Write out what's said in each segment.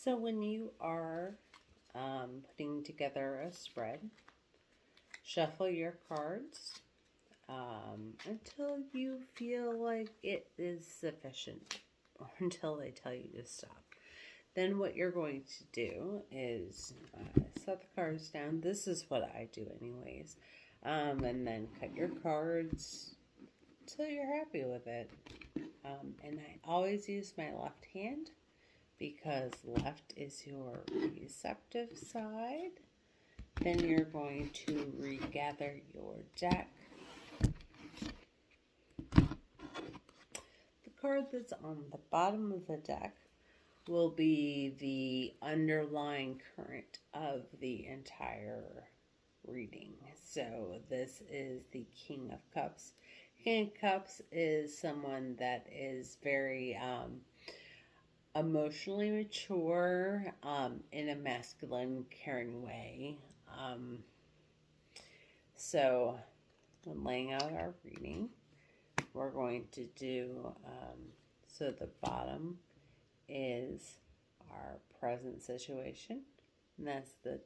So when you are putting together a spread, shuffle your cards until you feel like it is sufficient or until they tell you to stop. Then what you're going to do is set the cards down. This is what I do anyways. And then cut your cards until you're happy with it. And I always use my left hand because left is your receptive side. Then you're going to regather your deck. The card that's on the bottom of the deck will be the underlying current of the entire reading. So this is the King of Cups. King of Cups is someone that is very emotionally mature in a masculine, caring way. So when laying out our reading, we're going to do, so the bottom is our present situation, and that's the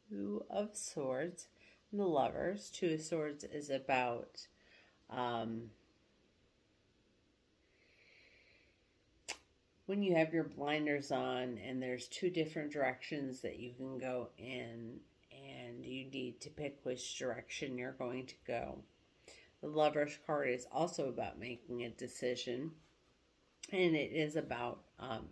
Two of Swords and the Lovers. Two of Swords is about when you have your blinders on and there's two different directions that you can go in and you need to pick which direction you're going to go. The Lover's card is also about making a decision, and it is about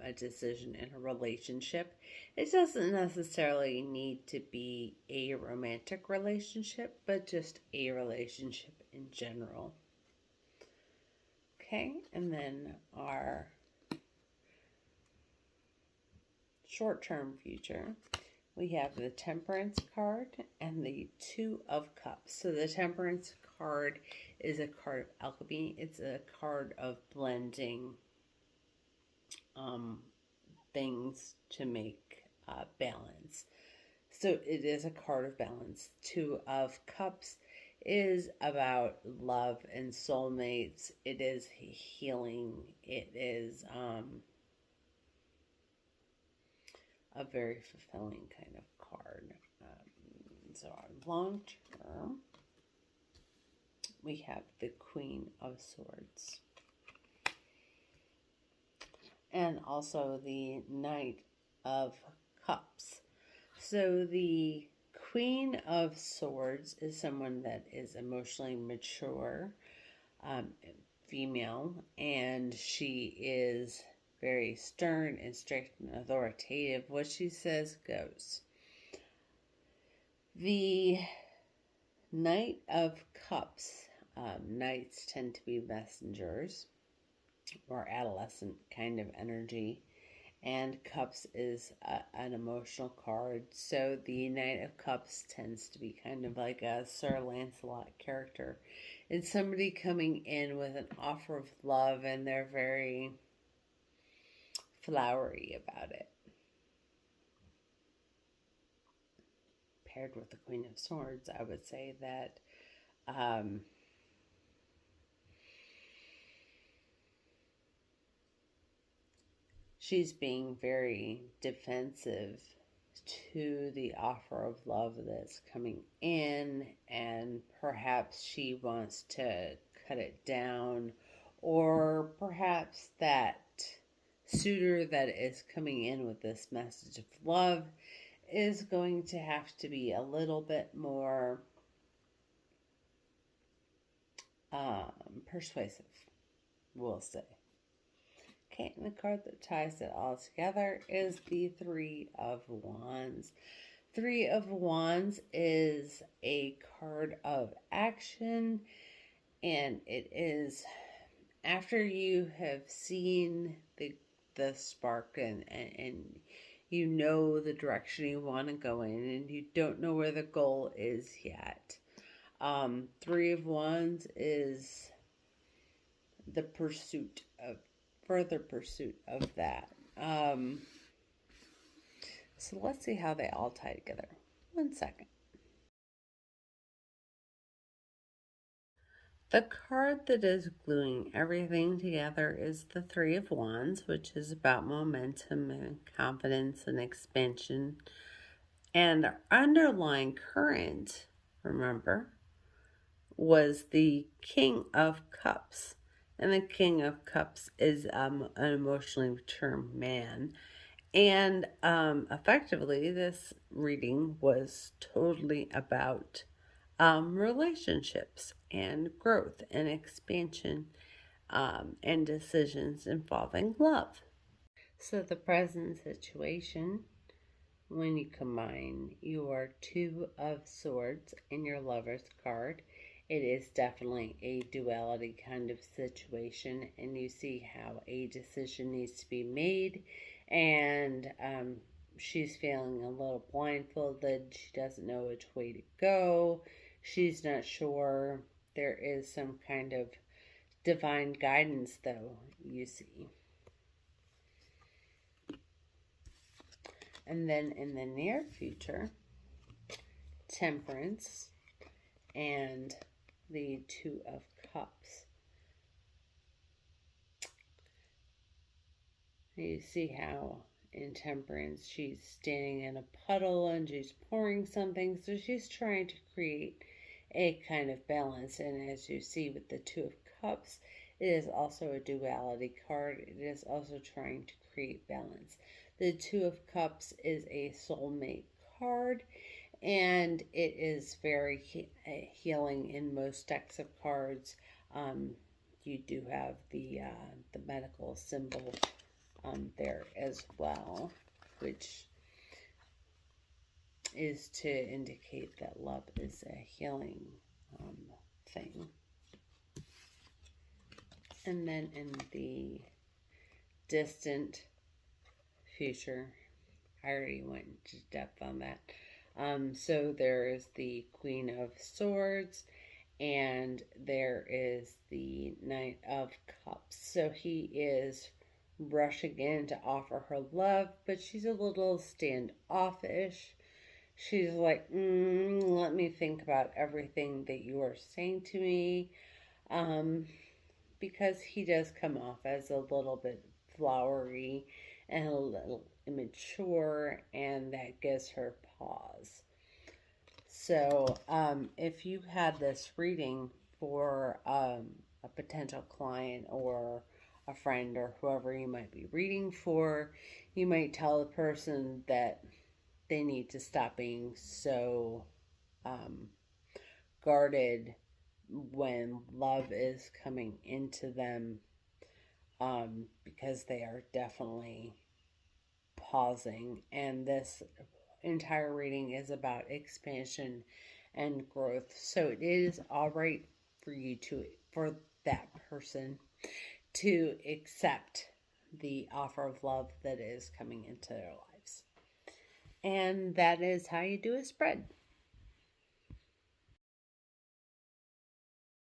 a decision in a relationship. It doesn't necessarily need to be a romantic relationship, but just a relationship in general. Okay, and then our short-term future, we have the Temperance card and the Two of Cups. So the Temperance card is a card of alchemy. It's a card of blending things to make balance. So it is a card of balance. Two of Cups is about love and soulmates. It is healing. It is a very fulfilling kind of card. So on long term, we have the Queen of Swords. And also the Knight of Cups. So the Queen of Swords is someone that is emotionally mature, female, and she is very stern and strict and authoritative. What she says goes. The Knight of Cups, knights tend to be messengers or adolescent kind of energy, and Cups is an emotional card. So the Knight of Cups tends to be kind of like a Sir Lancelot character. It's somebody coming in with an offer of love, and they're very flowery about it. Paired with the Queen of Swords, I would say that she's being very defensive to the offer of love that's coming in, and perhaps she wants to cut it down, or perhaps that suitor that is coming in with this message of love is going to have to be a little bit more persuasive, we'll say. Okay, and the card that ties it all together is the Three of Wands. Three of Wands is a card of action, and it is after you have seen the spark and you know the direction you want to go in, and you don't know where the goal is yet. Three of Wands is the further pursuit of that. So let's see how they all tie together. 1 second. The card that is gluing everything together is the Three of Wands, which is about momentum and confidence and expansion. And our underlying current, remember, was the King of Cups. And the King of Cups is an emotionally mature man. And effectively, this reading was totally about relationships and growth and expansion and decisions involving love. So, the present situation, when you combine your Two of Swords and your Lover's card, it is definitely a duality kind of situation, and you see how a decision needs to be made, and she's feeling a little blindfolded. She doesn't know which way to go. She's not sure. There is some kind of divine guidance, though, you see. And then in the near future, Temperance and the Two of Cups. You see how in Temperance she's standing in a puddle and she's pouring something, so she's trying to create a kind of balance. And as you see with the Two of Cups, it is also a duality card. It is also trying to create balance. The Two of Cups is a soulmate card, and it is very healing in most decks of cards. You do have the medical symbol there as well, which is to indicate that love is a healing thing. And then in the distant future, I already went into depth on that. So there is the Queen of Swords, and there is the Knight of Cups. So he is rushing in to offer her love, but she's a little standoffish. She's like, let me think about everything that you are saying to me. Because he does come off as a little bit flowery and a little immature, and that gives her pause. So, if you had this reading for a potential client or a friend or whoever you might be reading for, you might tell the person that they need to stop being so guarded when love is coming into them, because they are definitely pausing. And this entire reading is about expansion and growth. So it is all right for you to, for that person to accept the offer of love that is coming into their lives. And that is how you do a spread.